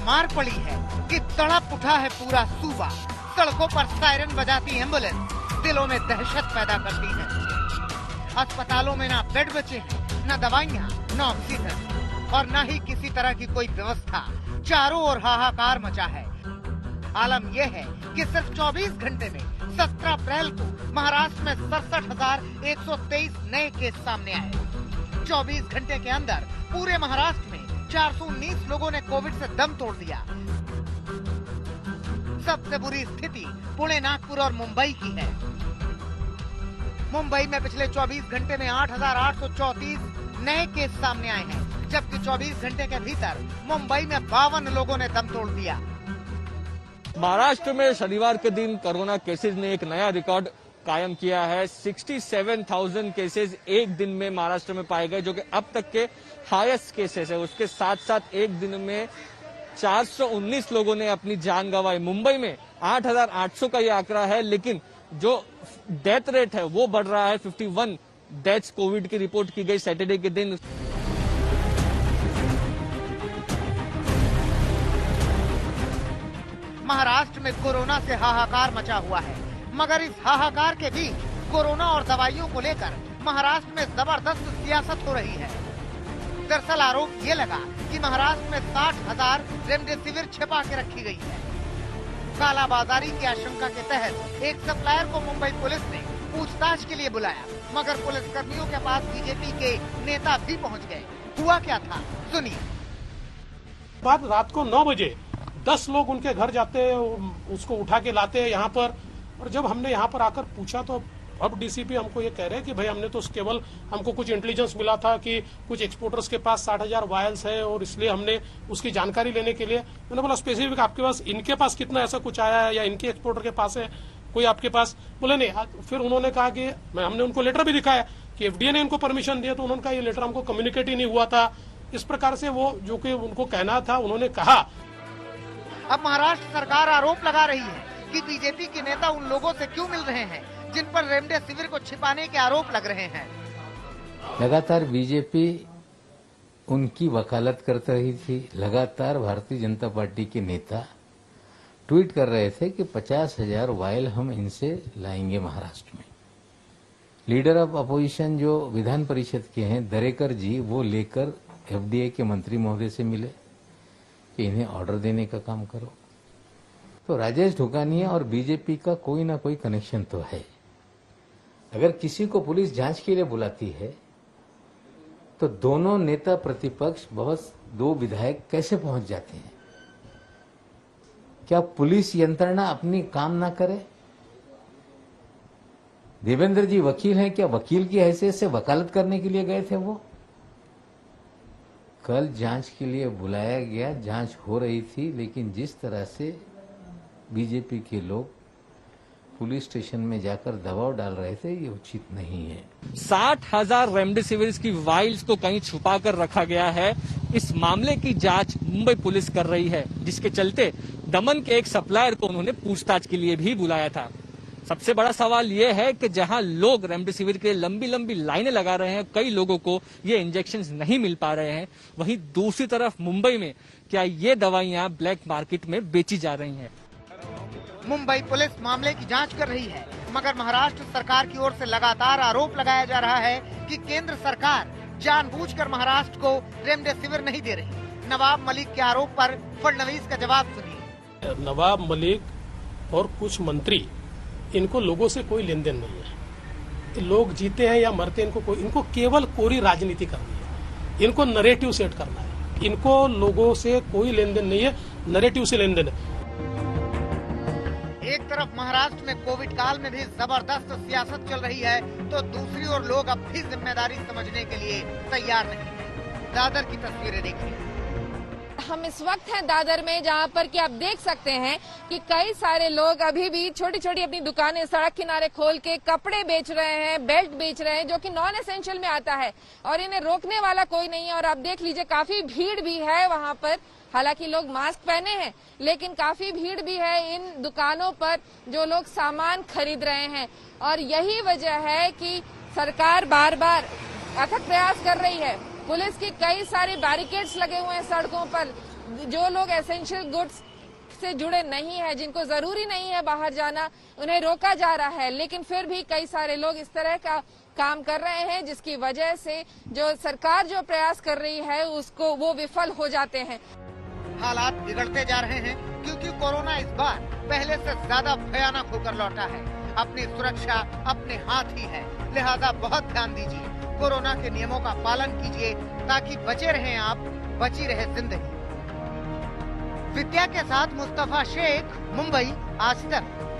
मार पड़ी है कि तड़प उठा है पूरा सूबा। सड़कों पर सायरन बजाती एम्बुलेंस दिलों में दहशत पैदा करती है। अस्पतालों में ना बेड बचे हैं, न दवाइयाँ, न ऑक्सीजन और न ही किसी तरह की कोई व्यवस्था। चारों ओर हाहाकार मचा है। आलम यह है कि सिर्फ 24 घंटे में 17 अप्रैल को महाराष्ट्र में 67,123 नए केस सामने आए। 24 घंटे के अंदर पूरे महाराष्ट्र में 419 लोगों ने कोविड से दम तोड़ दिया। सबसे बुरी स्थिति पुणे, नागपुर और मुंबई की है। मुंबई में पिछले 24 घंटे में 8,834 नए केस सामने आए हैं, जबकि 24 घंटे के भीतर मुंबई में 52 लोगों ने दम तोड़ दिया। महाराष्ट्र में शनिवार के दिन कोरोना केसेस ने एक नया रिकॉर्ड कायम किया है। 67,000 केसेस एक दिन में महाराष्ट्र में पाए गए, जो कि अब तक के हाईएस्ट केसेस है। उसके साथ साथ एक दिन में 419 लोगों ने अपनी जान गंवाई। मुंबई में 8,800 का ये आंकड़ा है, लेकिन जो डेथ रेट है वो बढ़ रहा है। 51 डेथ्स कोविड की रिपोर्ट की गई सैटरडे के दिन। महाराष्ट्र में कोरोना से हाहाकार मचा हुआ है, मगर इस हाहाकार के बीच कोरोना और दवाइयों को लेकर महाराष्ट्र में जबरदस्त सियासत हो रही है। दरअसल आरोप ये लगा कि महाराष्ट्र में 60,000 रेमडेसिविर छिपा के रखी गई है। कालाबाजारी की आशंका के तहत एक सप्लायर को मुंबई पुलिस ने पूछताछ के लिए बुलाया, मगर पुलिस कर्मियों के पास बीजेपी के नेता भी पहुंच गए। हुआ क्या था, सुनिए। बाद रात को 9 बजे 10 लोग उनके घर जाते, उसको उठा के लाते हैं यहाँ पर। और जब हमने यहाँ पर आकर पूछा तो अब डीसीपी हमको ये कह रहे हैं कि भाई हमने तो केवल हमको कुछ इंटेलिजेंस मिला था कि कुछ एक्सपोर्टर्स के पास 60,000 वायल्स है और इसलिए हमने उसकी जानकारी लेने के लिए। मैंने बोला स्पेसिफिक आपके पास इनके पास कितना ऐसा कुछ आया है या इनके एक्सपोर्टर के पास है कोई आपके पास? बोले नहीं। फिर उन्होंने कहा कि हमने उनको लेटर भी दिखाया कि एफडीए ने इनको परमिशन दिया, तो उन्होंने कहा ये लेटर हमको कम्युनिकेट ही नहीं हुआ था। इस प्रकार से वो जो कि उनको कहना था उन्होंने कहा। अब महाराष्ट्र सरकार आरोप लगा रही है कि बीजेपी के नेता उन लोगों से क्यों मिल रहे हैं जिन पर रेमडेसिविर को छिपाने के आरोप लग रहे हैं। लगातार बीजेपी उनकी वकालत कर रही थी। लगातार भारतीय जनता पार्टी के नेता ट्वीट कर रहे थे कि 50,000 वायल हम इनसे लाएंगे महाराष्ट्र में। लीडर ऑफ अपोजिशन जो विधान परिषद के हैं दरेकर जी, वो लेकर एफडीए के मंत्री महोदय से मिले कि इन्हें ऑर्डर देने का काम करो। तो राजेश ढुकानिया और बीजेपी का कोई ना कोई कनेक्शन तो है। अगर किसी को पुलिस जांच के लिए बुलाती है तो दोनों नेता प्रतिपक्ष, बहुत 2 विधायक कैसे पहुंच जाते हैं? क्या पुलिस यंत्रणा अपनी काम ना करे? देवेंद्र जी वकील हैं, क्या वकील की हैसियत से वकालत करने के लिए गए थे वो? कल जांच के लिए बुलाया गया, जांच हो रही थी, लेकिन जिस तरह से बीजेपी के लोग पुलिस स्टेशन में जाकर दबाव डाल रहे थे, ये उचित नहीं है। 60,000 रेमडेसिविर की वाइल्स को कहीं छुपा कर रखा गया है। इस मामले की जांच मुंबई पुलिस कर रही है, जिसके चलते दमन के एक सप्लायर को उन्होंने पूछताछ के लिए भी बुलाया था। सबसे बड़ा सवाल ये है कि जहां लोग रेमडेसिविर के लंबी लंबी लाइनें लगा रहे हैं, कई लोगों को ये इंजेक्शंस नहीं मिल पा रहे हैं, वहीं दूसरी तरफ मुंबई में क्या ये दवाइयां ब्लैक मार्केट में बेची जा रही हैं? मुंबई पुलिस मामले की जांच कर रही है, मगर महाराष्ट्र सरकार की ओर से लगातार आरोप लगाया जा रहा है कि केंद्र सरकार जानबूझकर महाराष्ट्र को रेमडेसिविर नहीं दे रही। नवाब मलिक के आरोप पर फडणवीस का जवाब सुनिए। नवाब मलिक और कुछ मंत्री, इनको लोगों से कोई लेन देन नहीं है। लोग जीते हैं या मरते हैं, इनको केवल कोरी राजनीति करनी है। इनको नरेटिव सेट करना है। इनको लोगों से कोई लेन देन नहीं है, नरेटिव से लेन देन है। एक तरफ महाराष्ट्र में कोविड काल में भी जबरदस्त सियासत चल रही है, तो दूसरी ओर लोग अब भी जिम्मेदारी समझने के लिए तैयार नहीं है। दादर की तस्वीरें देखिए। हम इस वक्त हैं दादर में, जहां पर कि आप देख सकते हैं कि कई सारे लोग अभी भी छोटी छोटी अपनी दुकानें सड़क किनारे खोल के कपड़े बेच रहे हैं, बेल्ट बेच रहे हैं, जो कि नॉन एसेंशियल में आता है और इन्हें रोकने वाला कोई नहीं है। और आप देख लीजिए काफी भीड़ भी है वहां पर। हालांकि लोग मास्क पहने हैं, लेकिन काफी भीड़ भी है इन दुकानों पर जो लोग सामान खरीद रहे हैं। और यही वजह है कि सरकार बार बार अथक प्रयास कर रही है पुलिस की कई सारे बैरिकेड्स लगे हुए हैं सड़कों पर। जो लोग एसेंशियल गुड्स से जुड़े नहीं है, जिनको जरूरी नहीं है बाहर जाना, उन्हें रोका जा रहा है। लेकिन फिर भी कई सारे लोग इस तरह का काम कर रहे हैं जिसकी वजह से जो सरकार जो प्रयास कर रही है उसको वो विफल हो जाते हैं। हालात बिगड़ते जा रहे हैं क्योंकि कोरोना इस बार पहले से ज्यादा भयानक होकर लौटा है। अपनी सुरक्षा अपने हाथ ही है, लिहाजा बहुत ध्यान दीजिए। कोरोना के नियमों का पालन कीजिए ताकि बचे रहें आप, बची रहे जिंदगी। विद्या के साथ मुस्तफा शेख, मुंबई, आज तक।